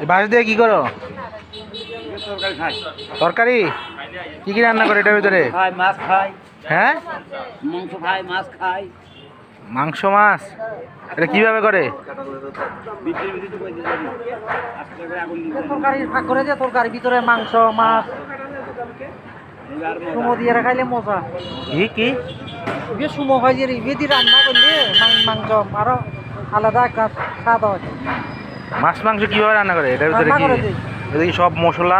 এই বাঁশ দিয়ে কি করো? তরকারি খাই। তরকারি কি কি রান্না করে এটার ভিতরে? খাই, মাছ খাই, হ্যাঁ, মাংস খাই, মাছ খাই। মাংস মাছ এটা কিভাবে করে? ভিতরে ভিতরে তো কই দিতে পারি। আস্তে করে আগুন দিতে তরকারি ভাগ করে দিয়ে তরকারির ভিতরে মাংস মাছ এবার সুমো দিয়ে খাইলে মজা। কি কি ইয়ে সুমো খাই যে ইয়ে রান্না করলে মাংস আরো আলাদা একটা স্বাদ হয়। মাছ মাংস কিভাবে রান্না করে এটার ভিতরে? রান্না কি করে দিই। এটা কি সব মশলা?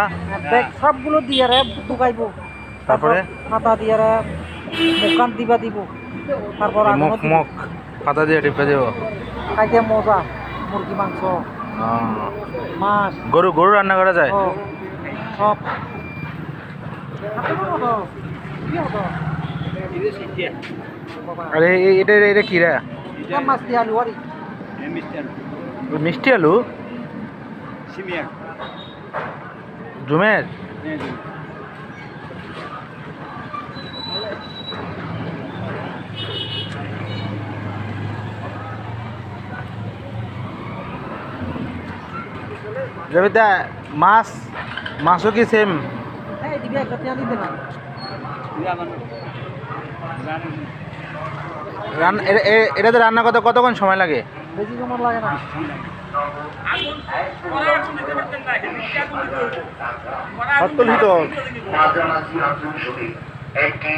দেখ সবগুলো দিয়ে রে ঢুকাইবো, তারপরে পাতা দিয়ে রে মুখান দিবা দিব, তারপর আগুন মুখ মুখ পাতা দিয়ে টিপে দেবো। খাইতে মজা। মুরগি মাংস মাছ গরু গরু রান্না করা যায়? ও, সব কি হতো? এটা শিখে। আরে এটা এটা কি রে? এটা মাছ দিয়ে আলু আরি এই মিস্টার মিষ্টি আলু সিমিয়া। জুমের? এই যে রবিদা মাছ মাছও কি সেম? এই দিবি একটা পেঁয়াজ দিতে না। আমার এটাতে রান্না করতে কতক্ষণ সময় লাগে? বেশি সময় লাগে না। সত্তর ভিতর মাঝামাঝি আচরণ একটি